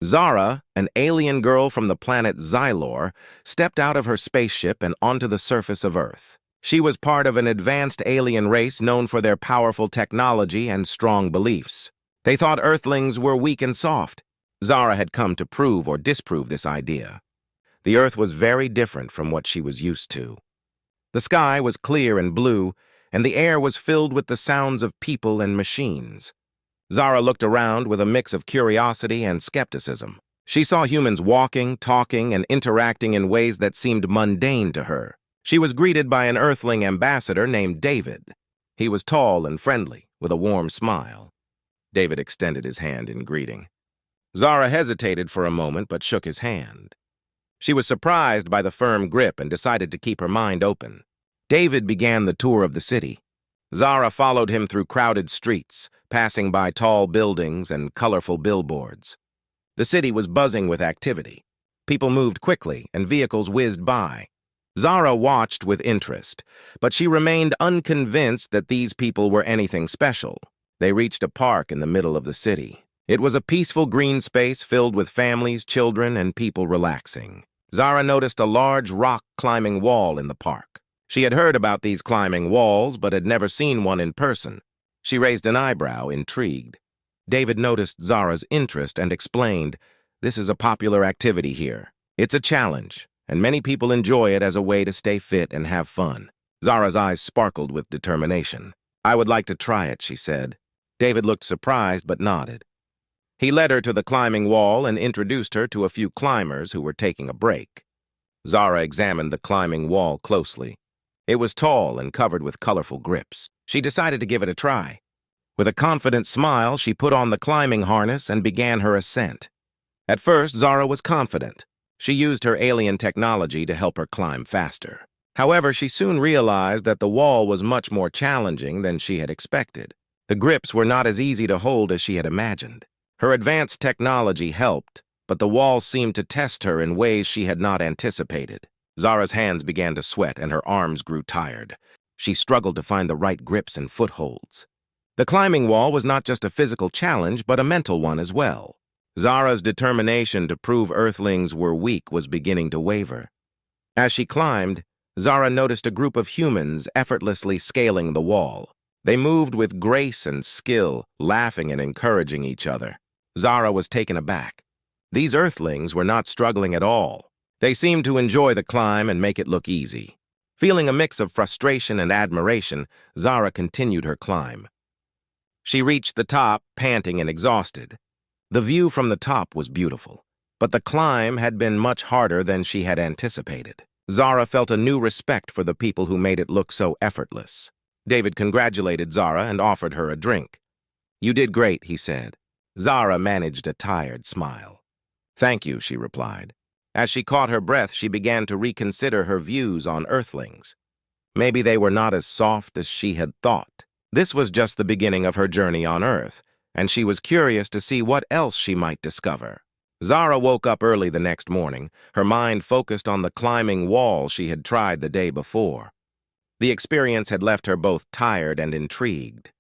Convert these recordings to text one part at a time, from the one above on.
Zara, an alien girl from the planet Xylor, stepped out of her spaceship and onto the surface of Earth. She was part of an advanced alien race known for their powerful technology and strong beliefs. They thought Earthlings were weak and soft. Zara had come to prove or disprove this idea. The Earth was very different from what she was used to. The sky was clear and blue, and the air was filled with the sounds of people and machines. Zara looked around with a mix of curiosity and skepticism. She saw humans walking, talking, and interacting in ways that seemed mundane to her. She was greeted by an Earthling ambassador named David. He was tall and friendly, with a warm smile. David extended his hand in greeting. Zara hesitated for a moment but shook his hand. She was surprised by the firm grip and decided to keep her mind open. David began the tour of the city. Zara followed him through crowded streets, passing by tall buildings and colorful billboards. The city was buzzing with activity. People moved quickly and vehicles whizzed by. Zara watched with interest, but she remained unconvinced that these people were anything special. They reached a park in the middle of the city. It was a peaceful green space filled with families, children, and people relaxing. Zara noticed a large rock-climbing wall in the park. She had heard about these climbing walls, but had never seen one in person. She raised an eyebrow, intrigued. David noticed Zara's interest and explained, "This is a popular activity here. It's a challenge, and many people enjoy it as a way to stay fit and have fun." Zara's eyes sparkled with determination. "I would like to try it," she said. David looked surprised but nodded. He led her to the climbing wall and introduced her to a few climbers who were taking a break. Zara examined the climbing wall closely. It was tall and covered with colorful grips. She decided to give it a try. With a confident smile, she put on the climbing harness and began her ascent. At first, Zara was confident. She used her alien technology to help her climb faster. However, she soon realized that the wall was much more challenging than she had expected. The grips were not as easy to hold as she had imagined. Her advanced technology helped, but the wall seemed to test her in ways she had not anticipated. Zara's hands began to sweat and her arms grew tired. She struggled to find the right grips and footholds. The climbing wall was not just a physical challenge, but a mental one as well. Zara's determination to prove Earthlings were weak was beginning to waver. As she climbed, Zara noticed a group of humans effortlessly scaling the wall. They moved with grace and skill, laughing and encouraging each other. Zara was taken aback. These Earthlings were not struggling at all. They seemed to enjoy the climb and make it look easy. Feeling a mix of frustration and admiration, Zara continued her climb. She reached the top, panting and exhausted. The view from the top was beautiful, but the climb had been much harder than she had anticipated. Zara felt a new respect for the people who made it look so effortless. David congratulated Zara and offered her a drink. "You did great," he said. Zara managed a tired smile. "Thank you," she replied. As she caught her breath, she began to reconsider her views on Earthlings. Maybe they were not as soft as she had thought. This was just the beginning of her journey on Earth, and she was curious to see what else she might discover. Zara woke up early the next morning, her mind focused on the climbing wall she had tried the day before. The experience had left her both tired and intrigued.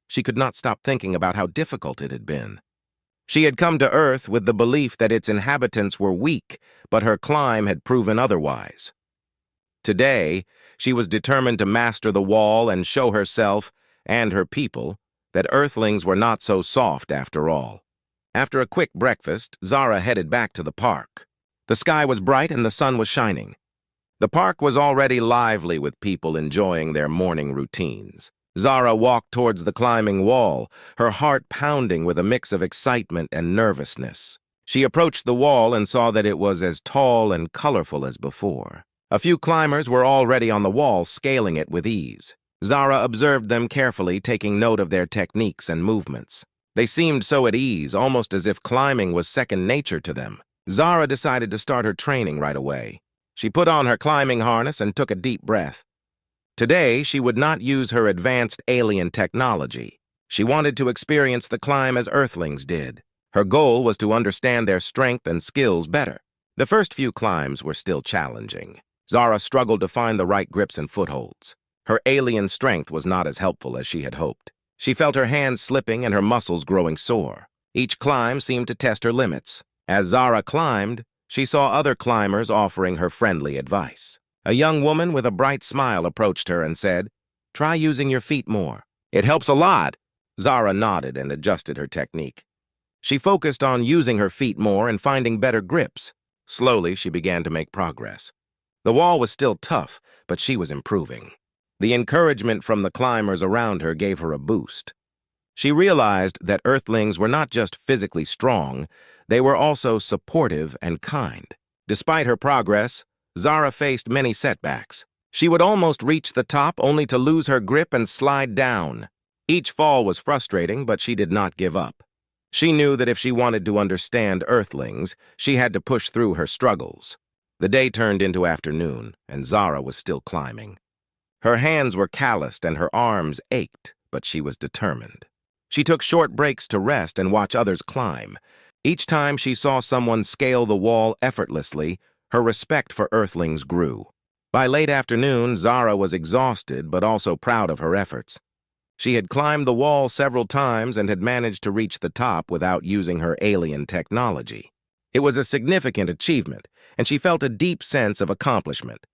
She could not stop thinking about how difficult it had been. She had come to Earth with the belief that its inhabitants were weak, but her climb had proven otherwise. Today, she was determined to master the wall and show herself, and her people, that Earthlings were not so soft after all. After a quick breakfast, Zara headed back to the park. The sky was bright and the sun was shining. The park was already lively with people enjoying their morning routines. Zara walked towards the climbing wall, her heart pounding with a mix of excitement and nervousness. She approached the wall and saw that it was as tall and colorful as before. A few climbers were already on the wall, scaling it with ease. Zara observed them carefully, taking note of their techniques and movements. They seemed so at ease, almost as if climbing was second nature to them. Zara decided to start her training right away. She put on her climbing harness and took a deep breath. Today, she would not use her advanced alien technology. She wanted to experience the climb as Earthlings did. Her goal was to understand their strength and skills better. The first few climbs were still challenging. Zara struggled to find the right grips and footholds. Her alien strength was not as helpful as she had hoped. She felt her hands slipping and her muscles growing sore. Each climb seemed to test her limits. As Zara climbed, she saw other climbers offering her friendly advice. A young woman with a bright smile approached her and said, "Try using your feet more. It helps a lot." Zara nodded and adjusted her technique. She focused on using her feet more and finding better grips. Slowly, she began to make progress. The wall was still tough, but she was improving. The encouragement from the climbers around her gave her a boost. She realized that Earthlings were not just physically strong, they were also supportive and kind. Despite her progress, Zara faced many setbacks. She would almost reach the top only to lose her grip and slide down. Each fall was frustrating, but she did not give up. She knew that if she wanted to understand Earthlings, she had to push through her struggles. The day turned into afternoon, and Zara was still climbing. Her hands were calloused and her arms ached, but she was determined. She took short breaks to rest and watch others climb. Each time she saw someone scale the wall effortlessly, her respect for Earthlings grew. By late afternoon, Zara was exhausted but also proud of her efforts. She had climbed the wall several times and had managed to reach the top without using her alien technology. It was a significant achievement, and she felt a deep sense of accomplishment.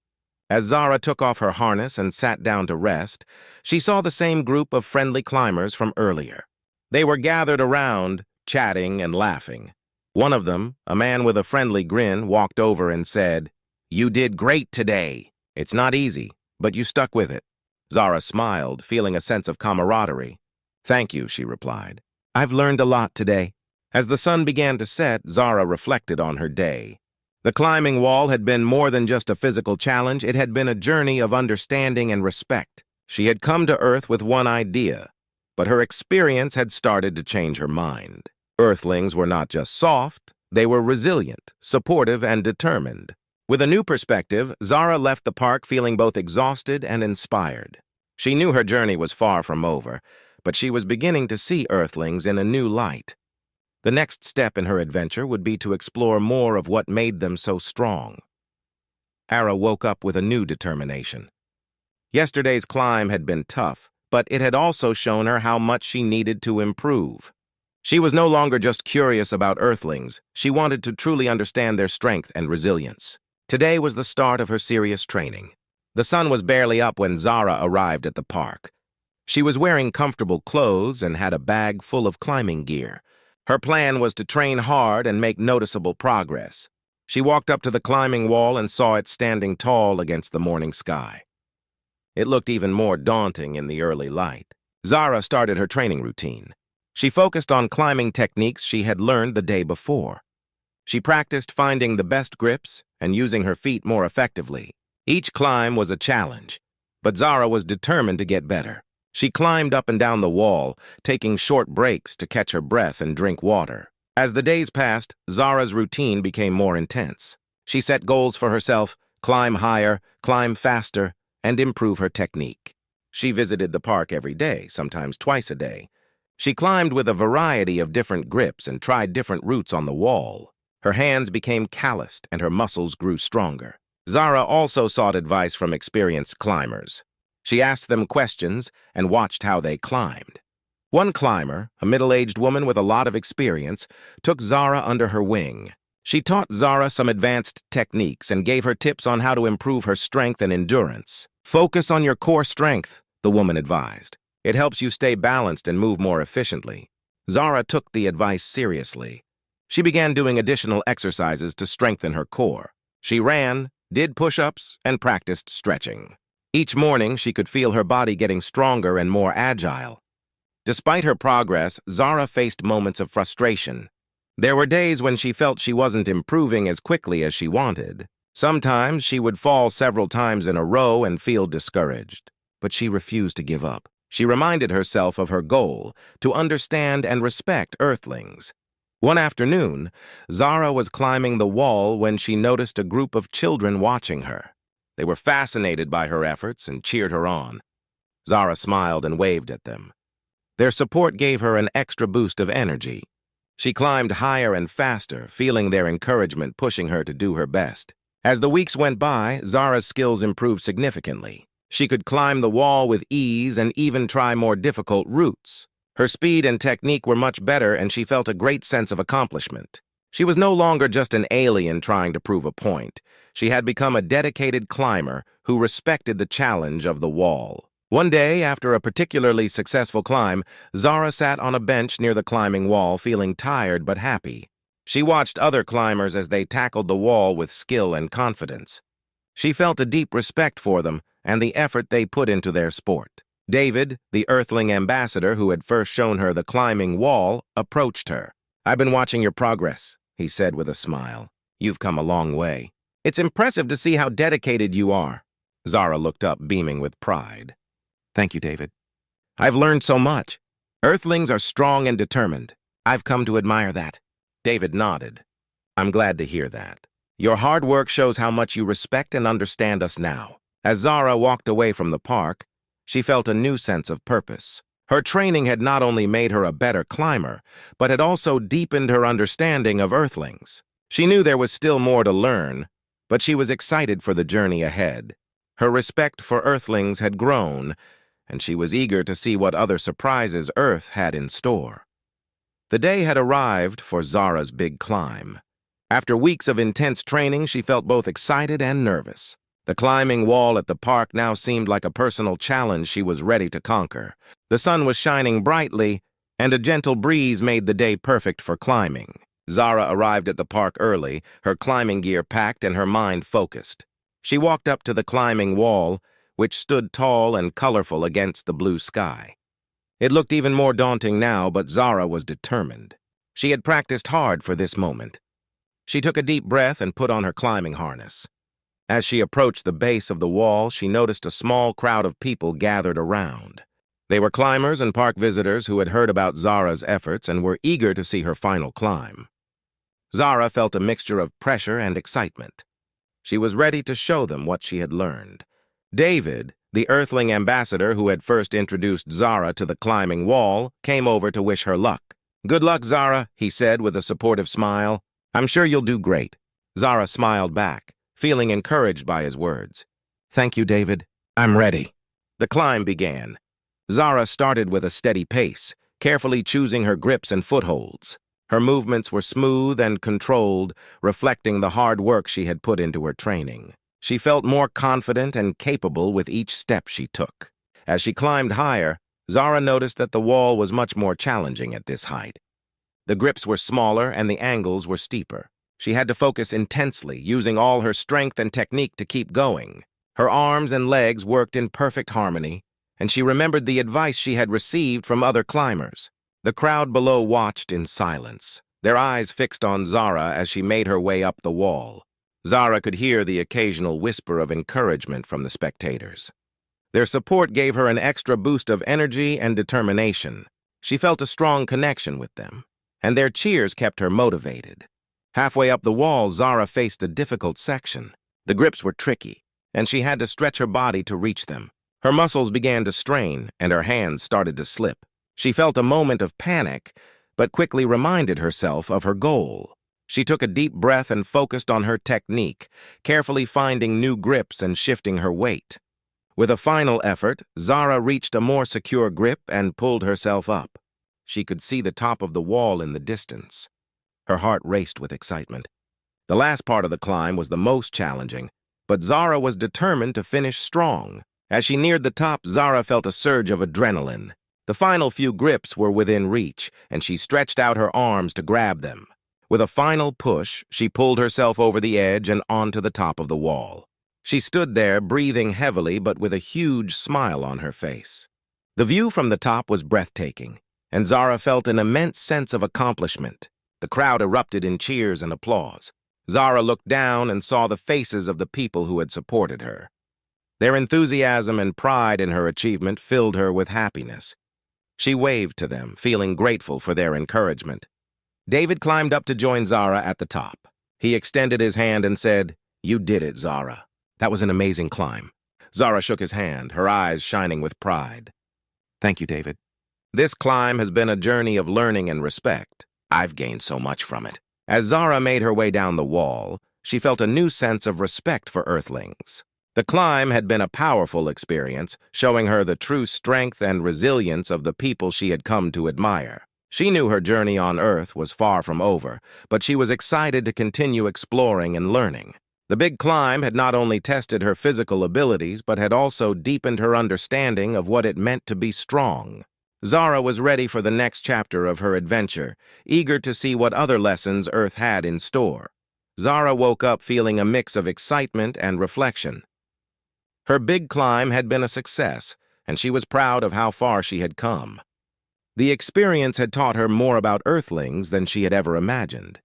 As Zara took off her harness and sat down to rest, she saw the same group of friendly climbers from earlier. They were gathered around, chatting and laughing. One of them, a man with a friendly grin, walked over and said, "You did great today. It's not easy, but you stuck with it." Zara smiled, feeling a sense of camaraderie. "Thank you," she replied. "I've learned a lot today." As the sun began to set, Zara reflected on her day. The climbing wall had been more than just a physical challenge, it had been a journey of understanding and respect. She had come to Earth with one idea, but her experience had started to change her mind. Earthlings were not just soft, they were resilient, supportive, and determined. With a new perspective, Zara left the park feeling both exhausted and inspired. She knew her journey was far from over, but she was beginning to see Earthlings in a new light. The next step in her adventure would be to explore more of what made them so strong. Ara woke up with a new determination. Yesterday's climb had been tough, but it had also shown her how much she needed to improve. She was no longer just curious about Earthlings, she wanted to truly understand their strength and resilience. Today was the start of her serious training. The sun was barely up when Zara arrived at the park. She was wearing comfortable clothes and had a bag full of climbing gear. Her plan was to train hard and make noticeable progress. She walked up to the climbing wall and saw it standing tall against the morning sky. It looked even more daunting in the early light. Zara started her training routine. She focused on climbing techniques she had learned the day before. She practiced finding the best grips and using her feet more effectively. Each climb was a challenge, but Zara was determined to get better. She climbed up and down the wall, taking short breaks to catch her breath and drink water. As the days passed, Zara's routine became more intense. She set goals for herself: climb higher, climb faster, and improve her technique. She visited the park every day, sometimes twice a day. She climbed with a variety of different grips and tried different routes on the wall. Her hands became calloused and her muscles grew stronger. Zara also sought advice from experienced climbers. She asked them questions and watched how they climbed. One climber, a middle-aged woman with a lot of experience, took Zara under her wing. She taught Zara some advanced techniques and gave her tips on how to improve her strength and endurance. "Focus on your core strength," the woman advised. "It helps you stay balanced and move more efficiently." Zara took the advice seriously. She began doing additional exercises to strengthen her core. She ran, did push-ups, and practiced stretching. Each morning, she could feel her body getting stronger and more agile. Despite her progress, Zara faced moments of frustration. There were days when she felt she wasn't improving as quickly as she wanted. Sometimes she would fall several times in a row and feel discouraged. But she refused to give up. She reminded herself of her goal: to understand and respect Earthlings. One afternoon, Zara was climbing the wall when she noticed a group of children watching her. They were fascinated by her efforts and cheered her on. Zara smiled and waved at them. Their support gave her an extra boost of energy. She climbed higher and faster, feeling their encouragement pushing her to do her best. As the weeks went by, Zara's skills improved significantly. She could climb the wall with ease and even try more difficult routes. Her speed and technique were much better, and she felt a great sense of accomplishment. She was no longer just an alien trying to prove a point. She had become a dedicated climber who respected the challenge of the wall. One day, after a particularly successful climb, Zara sat on a bench near the climbing wall, feeling tired but happy. She watched other climbers as they tackled the wall with skill and confidence. She felt a deep respect for them and the effort they put into their sport. David, the Earthling ambassador who had first shown her the climbing wall, approached her. "I've been watching your progress," he said with a smile. "You've come a long way. It's impressive to see how dedicated you are." Zara looked up, beaming with pride. "Thank you, David. I've learned so much. Earthlings are strong and determined. I've come to admire that." David nodded. "I'm glad to hear that. Your hard work shows how much you respect and understand us now." As Zara walked away from the park, she felt a new sense of purpose. Her training had not only made her a better climber, but had also deepened her understanding of Earthlings. She knew there was still more to learn, but she was excited for the journey ahead. Her respect for Earthlings had grown, and she was eager to see what other surprises Earth had in store. The day had arrived for Zara's big climb. After weeks of intense training, she felt both excited and nervous. The climbing wall at the park now seemed like a personal challenge she was ready to conquer. The sun was shining brightly, and a gentle breeze made the day perfect for climbing. Zara arrived at the park early, her climbing gear packed and her mind focused. She walked up to the climbing wall, which stood tall and colorful against the blue sky. It looked even more daunting now, but Zara was determined. She had practiced hard for this moment. She took a deep breath and put on her climbing harness. As she approached the base of the wall, she noticed a small crowd of people gathered around. They were climbers and park visitors who had heard about Zara's efforts and were eager to see her final climb. Zara felt a mixture of pressure and excitement. She was ready to show them what she had learned. David, the Earthling ambassador who had first introduced Zara to the climbing wall, came over to wish her luck. "Good luck, Zara," he said with a supportive smile. "I'm sure you'll do great." Zara smiled back, feeling encouraged by his words. "Thank you, David. I'm ready." The climb began. Zara started with a steady pace, carefully choosing her grips and footholds. Her movements were smooth and controlled, reflecting the hard work she had put into her training. She felt more confident and capable with each step she took. As she climbed higher, Zara noticed that the wall was much more challenging at this height. The grips were smaller and the angles were steeper. She had to focus intensely, using all her strength and technique to keep going. Her arms and legs worked in perfect harmony, and she remembered the advice she had received from other climbers. The crowd below watched in silence, their eyes fixed on Zara as she made her way up the wall. Zara could hear the occasional whisper of encouragement from the spectators. Their support gave her an extra boost of energy and determination. She felt a strong connection with them, and their cheers kept her motivated. Halfway up the wall, Zara faced a difficult section. The grips were tricky, and she had to stretch her body to reach them. Her muscles began to strain, and her hands started to slip. She felt a moment of panic, but quickly reminded herself of her goal. She took a deep breath and focused on her technique, carefully finding new grips and shifting her weight. With a final effort, Zara reached a more secure grip and pulled herself up. She could see the top of the wall in the distance. Her heart raced with excitement. The last part of the climb was the most challenging, but Zara was determined to finish strong. As she neared the top, Zara felt a surge of adrenaline. The final few grips were within reach, and she stretched out her arms to grab them. With a final push, she pulled herself over the edge and onto the top of the wall. She stood there, breathing heavily but with a huge smile on her face. The view from the top was breathtaking, and Zara felt an immense sense of accomplishment. The crowd erupted in cheers and applause. Zara looked down and saw the faces of the people who had supported her. Their enthusiasm and pride in her achievement filled her with happiness. She waved to them, feeling grateful for their encouragement. David climbed up to join Zara at the top. He extended his hand and said, "You did it, Zara. That was an amazing climb." Zara shook his hand, her eyes shining with pride. "Thank you, David. This climb has been a journey of learning and respect. I've gained so much from it." As Zara made her way down the wall, she felt a new sense of respect for Earthlings. The climb had been a powerful experience, showing her the true strength and resilience of the people she had come to admire. She knew her journey on Earth was far from over, but she was excited to continue exploring and learning. The big climb had not only tested her physical abilities, but had also deepened her understanding of what it meant to be strong. Zara was ready for the next chapter of her adventure, eager to see what other lessons Earth had in store. Zara woke up feeling a mix of excitement and reflection. Her big climb had been a success, and she was proud of how far she had come. The experience had taught her more about Earthlings than she had ever imagined.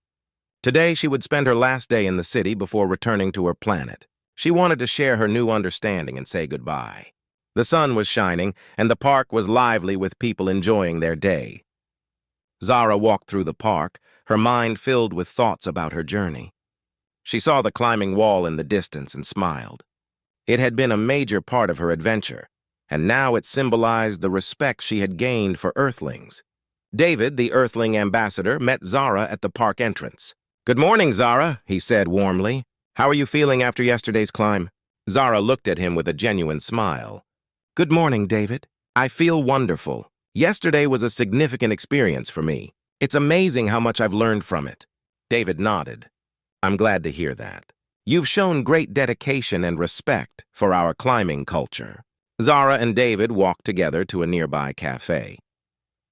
Today, she would spend her last day in the city before returning to her planet. She wanted to share her new understanding and say goodbye. The sun was shining, and the park was lively with people enjoying their day. Zara walked through the park, her mind filled with thoughts about her journey. She saw the climbing wall in the distance and smiled. It had been a major part of her adventure, and now it symbolized the respect she had gained for Earthlings. David, the Earthling ambassador, met Zara at the park entrance. "Good morning, Zara," he said warmly. "How are you feeling after yesterday's climb?" Zara looked at him with a genuine smile. "Good morning, David. I feel wonderful. Yesterday was a significant experience for me. It's amazing how much I've learned from it." David nodded. "I'm glad to hear that. You've shown great dedication and respect for our climbing culture." Zara and David walked together to a nearby cafe.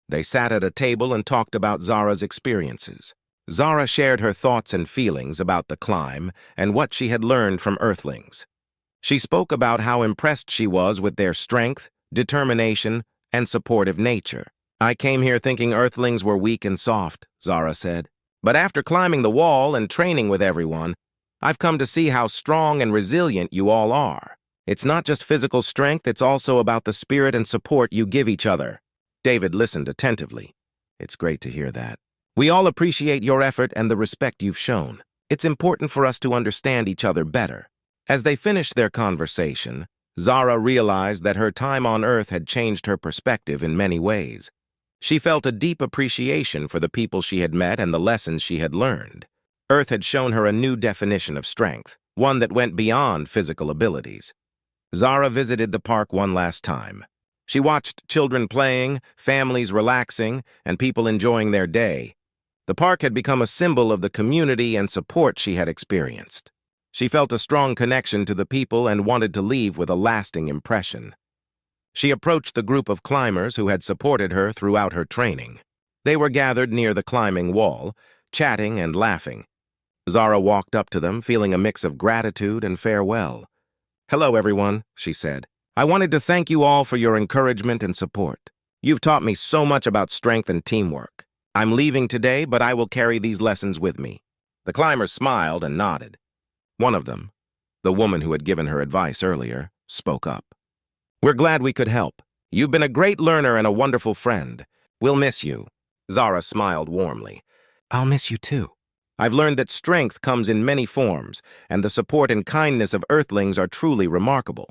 They sat at a table and talked about Zara's experiences. Zara shared her thoughts and feelings about the climb and what she had learned from Earthlings. She spoke about how impressed she was with their strength, determination, and supportive nature. "I came here thinking Earthlings were weak and soft," Zara said. "But after climbing the wall and training with everyone, I've come to see how strong and resilient you all are. It's not just physical strength, it's also about the spirit and support you give each other." David listened attentively. "It's great to hear that. We all appreciate your effort and the respect you've shown. It's important for us to understand each other better." As they finished their conversation, Zara realized that her time on Earth had changed her perspective in many ways. She felt a deep appreciation for the people she had met and the lessons she had learned. Earth had shown her a new definition of strength, one that went beyond physical abilities. Zara visited the park one last time. She watched children playing, families relaxing, and people enjoying their day. The park had become a symbol of the community and support she had experienced. She felt a strong connection to the people and wanted to leave with a lasting impression. She approached the group of climbers who had supported her throughout her training. They were gathered near the climbing wall, chatting and laughing. Zara walked up to them, feeling a mix of gratitude and farewell. "Hello, everyone," she said. "I wanted to thank you all for your encouragement and support. You've taught me so much about strength and teamwork. I'm leaving today, but I will carry these lessons with me." The climbers smiled and nodded. One of them, the woman who had given her advice earlier, spoke up. "We're glad we could help. You've been a great learner and a wonderful friend. We'll miss you." Zara smiled warmly. "I'll miss you too. I've learned that strength comes in many forms, and the support and kindness of Earthlings are truly remarkable."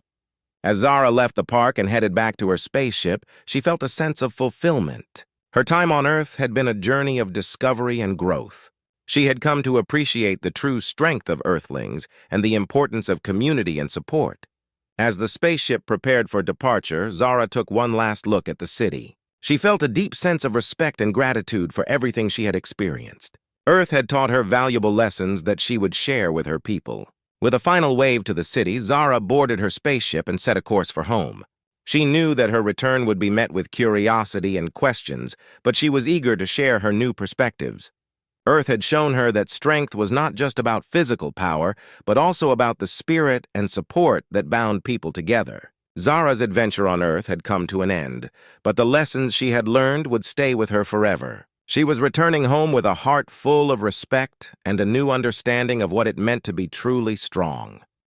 As Zara left the park and headed back to her spaceship, she felt a sense of fulfillment. Her time on Earth had been a journey of discovery and growth. She had come to appreciate the true strength of Earthlings and the importance of community and support. As the spaceship prepared for departure, Zara took one last look at the city. She felt a deep sense of respect and gratitude for everything she had experienced. Earth had taught her valuable lessons that she would share with her people. With a final wave to the city, Zara boarded her spaceship and set a course for home. She knew that her return would be met with curiosity and questions, but she was eager to share her new perspectives. Earth had shown her that strength was not just about physical power, but also about the spirit and support that bound people together. Zara's adventure on Earth had come to an end, but the lessons she had learned would stay with her forever. She was returning home with a heart full of respect and a new understanding of what it meant to be truly strong.